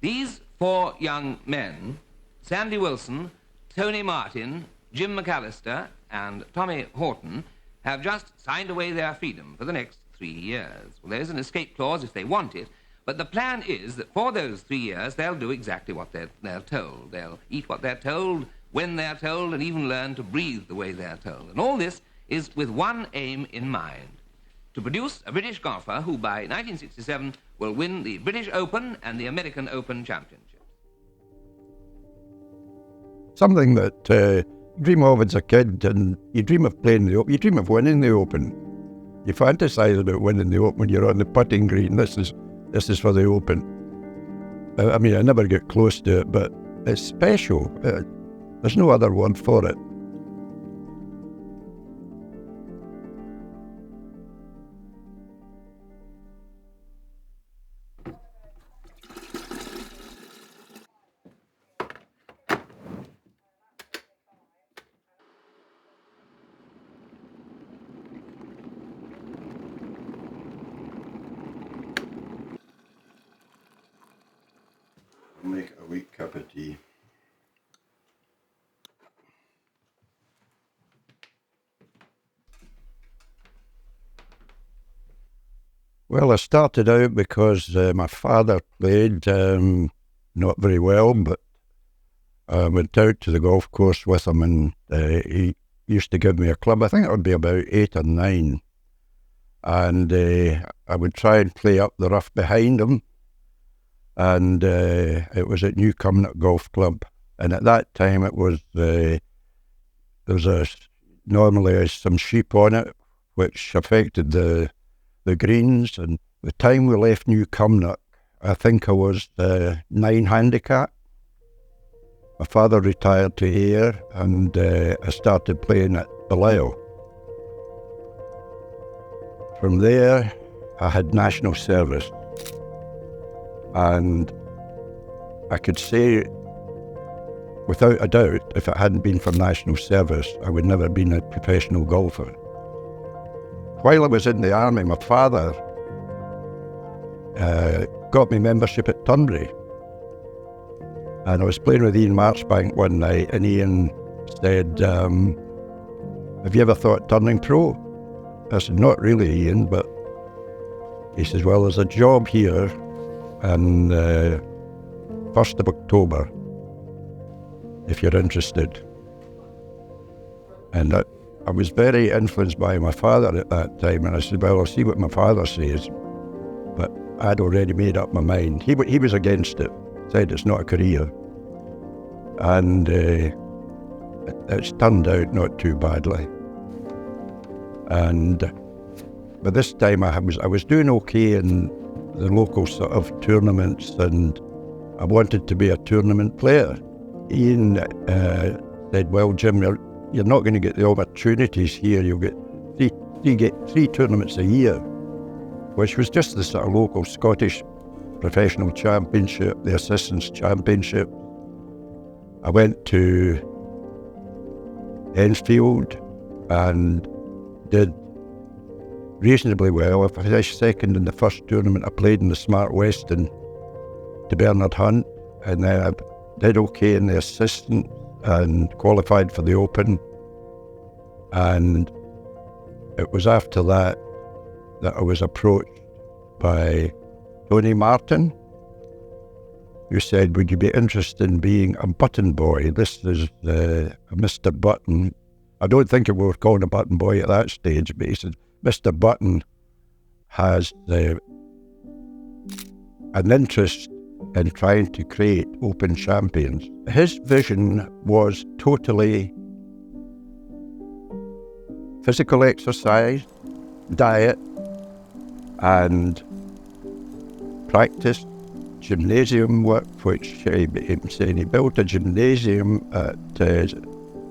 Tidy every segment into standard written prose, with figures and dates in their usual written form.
These four young men, Sandy Wilson, Tony Martin, Jim McAlister, and Tommy Horton, have just signed away their freedom for the next 3 years. Well, there is an escape clause if they want it, but the plan is that for those 3 years, they'll do exactly what they're told. They'll eat what they're told, when they're told, and even learn to breathe the way they're told. And all this is with one aim in mind: to produce a British golfer who, by 1967, will win the British Open and the American Open championships. Something that you dream of as a kid, and you dream of playing the Open, you dream of winning the Open. You fantasize about winning the Open when you're on the putting green. This is for the Open. I mean, I never get close to it, but it's special. There's no other word for it. Make a weak cup of tea. Well, I started out because my father played not very well, but I went out to the golf course with him, and he used to give me a club. I think it would be about 8 or 9. And I would try and play up the rough behind him. And it was at New Cumnock Golf Club, and at that time it was there was normally some sheep on it, which affected the greens. And the time we left New Cumnock, I think I was 9 handicap. My father retired to Ayr, and I started playing at Belial. From there, I had national service. And I could say, without a doubt, if it hadn't been for national service, I would never have been a professional golfer. While I was in the army, my father got me membership at Turnberry. And I was playing with Ian Marchbank one night, and Ian said, have you ever thought turning pro? I said, not really, Ian, but he says, well, there's a job here on 1st of October, if you're interested. And I was very influenced by my father at that time, and I said, well, I'll see what my father says. But I'd already made up my mind. He was against it, said it's not a career. And it's turned out not too badly. And by this time I was doing okay in the local sort of tournaments, and I wanted to be a tournament player. Ian said, well, Jim, you're not going to get the opportunities here. You'll get three tournaments a year, which was just the sort of local Scottish professional championship, the assistants championship. I went to Enfield and did reasonably well. I finished second in the first tournament I played in the Smart Weston to Bernard Hunt, and then I did okay in the assistant and qualified for the Open. And it was after that I was approached by Tony Martin, who said, would you be interested in being a Butten Boy? This is Mr. Butten. I don't think we were calling a Butten Boy at that stage, but he said, Mr. Butten has an interest in trying to create Open champions. His vision was totally physical exercise, diet, and practice, gymnasium work, which he said he built a gymnasium at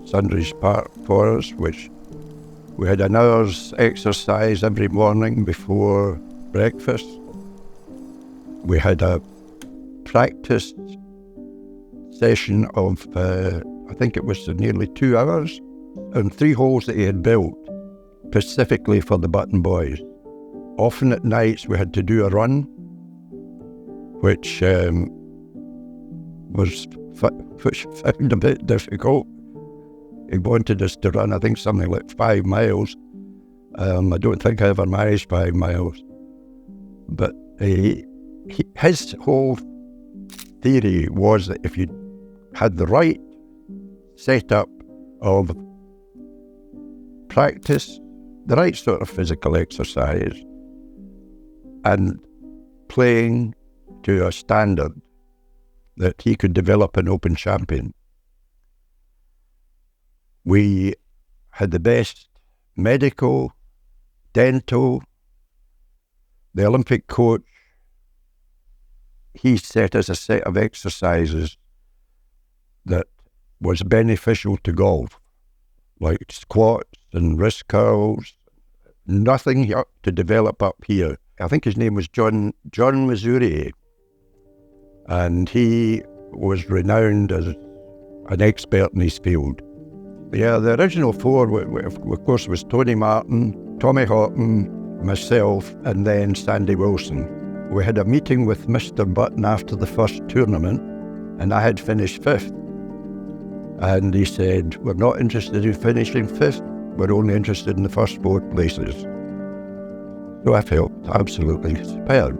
Sundridge Park for us, which we had an hour's exercise every morning before breakfast. We had a practice session of, I think it was nearly 2 hours, and 3 holes that he had built specifically for the Butten Boys. Often at nights we had to do a run, which was found a bit difficult. He wanted us to run, I think, something like 5 miles. I don't think I ever managed 5 miles. But his whole theory was that if you had the right setup of practice, the right sort of physical exercise, and playing to a standard, that he could develop an open champion. We had the best medical, dental, the Olympic coach. He set us a set of exercises that was beneficial to golf, like squats and wrist curls, nothing to develop up here. I think his name was John Missouri, and he was renowned as an expert in his field. Yeah, the original 4, of course, was Tony Martin, Tommy Horton, myself, and then Sandy Wilson. We had a meeting with Mr. Butten after the first tournament, and I had finished 5th. And he said, "We're not interested in finishing 5th, we're only interested in the first 4 places." So I felt absolutely superb.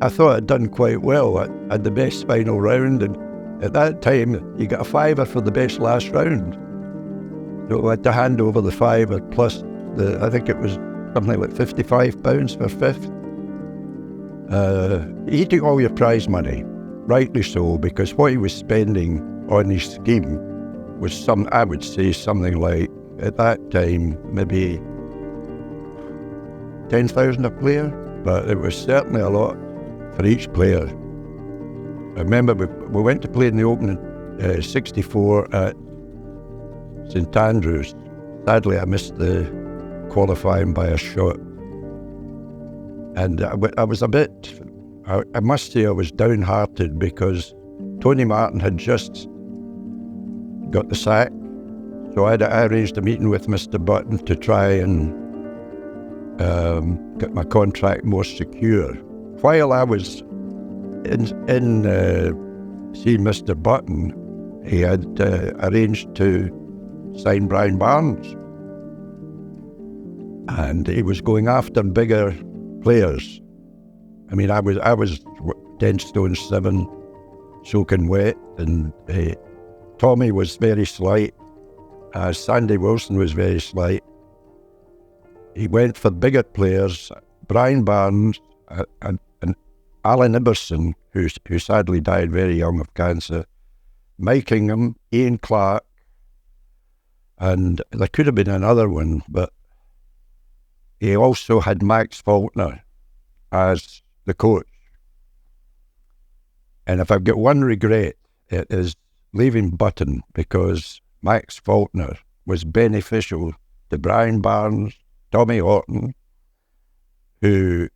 I thought I'd done quite well. I had the best final round, and at that time, you got a $5 for the best last round. So I had to hand over the $5 plus I think it was something like £55 for 5th. He took all your prize money, rightly so, because what he was spending on his scheme was I would say something like, at that time, maybe 10,000 a player, but it was certainly a lot for each player. I remember we went to play in the Open in 64 at St Andrews. Sadly, I missed the qualifying by a shot. And I was a bit, I must say I was downhearted, because Tony Martin had just got the sack. So I arranged a meeting with Mr. Butten to try and get my contract more secure. While I was in seeing Mr. Butten, he had arranged to sign Brian Barnes, and he was going after bigger players. I mean, I was 10 stone 7, soaking wet, and Tommy was very slight. Sandy Wilson was very slight. He went for bigger players, Brian Barnes and Alan Iverson, who sadly died very young of cancer, Mike Ingham, Ian Clark, and there could have been another one, but he also had Max Faulkner as the coach. And if I've got one regret, it is leaving Butten, because Max Faulkner was beneficial to Brian Barnes, Tommy Horton, who,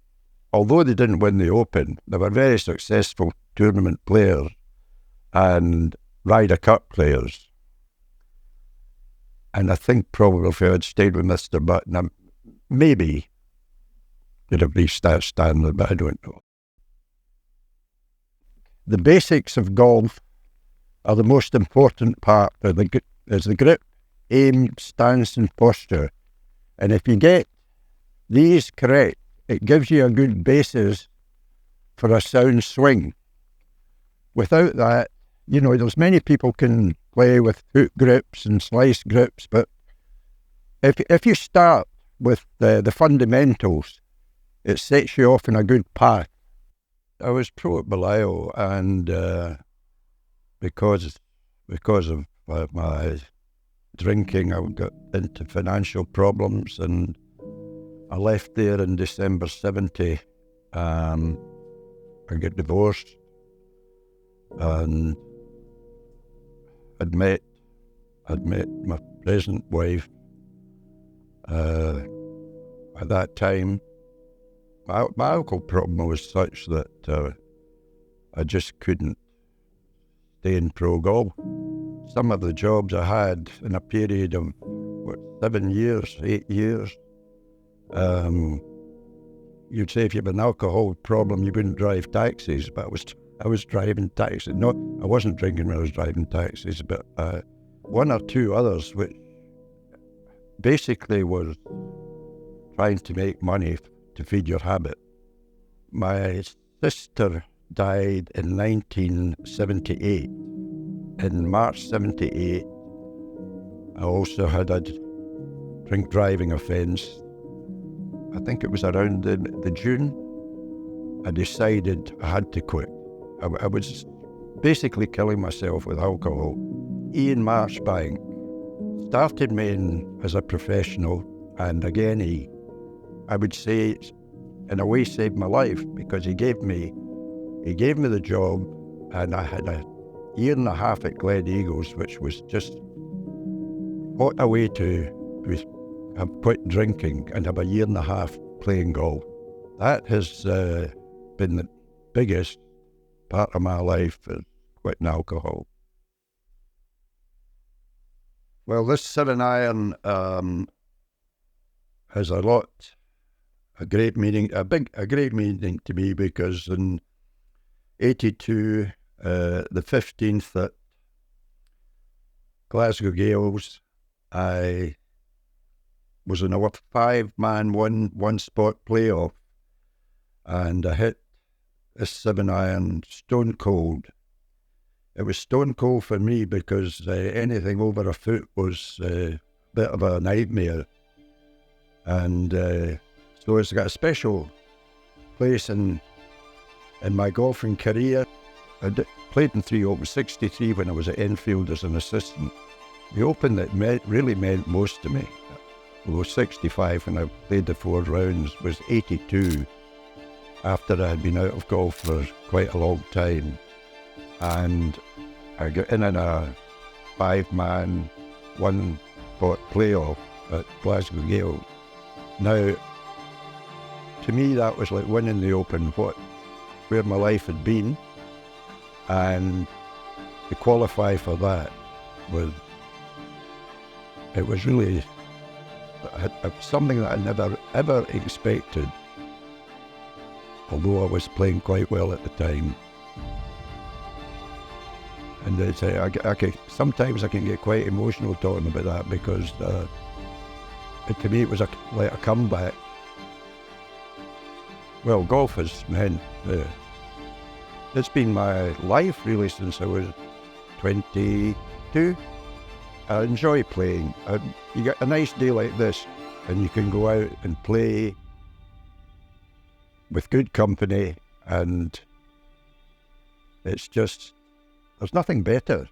although they didn't win the Open, they were very successful tournament players and Ryder Cup players. And I think probably if I had stayed with Mr. Butten, I maybe could have reached that standard, but I don't know. The basics of golf are the most important part. There's the grip, aim, stance and posture. And if you get these correct, it gives you a good basis for a sound swing. Without that, there's many people can play with hook grips and slice grips, but if you start with the fundamentals, it sets you off in a good path. I was pro at Belial, and because of my drinking, I got into financial problems, and I left there in December 70. I got divorced, and I'd met my present wife. At that time, my alcohol problem was such that I just couldn't stay in pro golf. Some of the jobs I had in a period of 7 years, 8 years, you'd say if you have an alcohol problem, you wouldn't drive taxis, but I was driving taxis. No, I wasn't drinking when I was driving taxis, but one or two others, which basically was trying to make money to feed your habit. My sister died in 1978. In March 78, I also had a drink driving offence. I think it was around the June. I decided I had to quit. I was basically killing myself with alcohol. Ian Marchbank started me in as a professional, and again I would say, in a way, saved my life, because he gave me the job, and I had a year and a half at Glen Eagles, which was just what a way to have quit drinking and have a year and a half playing golf. That has been the biggest part of my life, is quitting alcohol. Well, this 7-iron has a great meaning to me, because in 82, the 15th at Glasgow Gales, I was in a 5-man, one spot playoff, and I hit this 7-iron stone cold. It was stone cold for me because anything over a foot was a bit of a nightmare. And so it's got a special place in my golfing career. I played in 3 Open, 63 when I was at Enfield as an assistant. The Open that really meant most to me, although 65 when I played the 4 rounds, was 82, after I had been out of golf for quite a long time. And I got in a 5-man, one-spot playoff at Glasgow Gales. Now, to me, that was like winning the Open, where my life had been, and to qualify for that was really something that I never ever expected, although I was playing quite well at the time. And sometimes I can get quite emotional talking about that, because to me it was like a comeback. Well, golf has meant, it's been my life really since I was 22. I enjoy playing. You get a nice day like this, and you can go out and play with good company, and it's just, there's nothing better.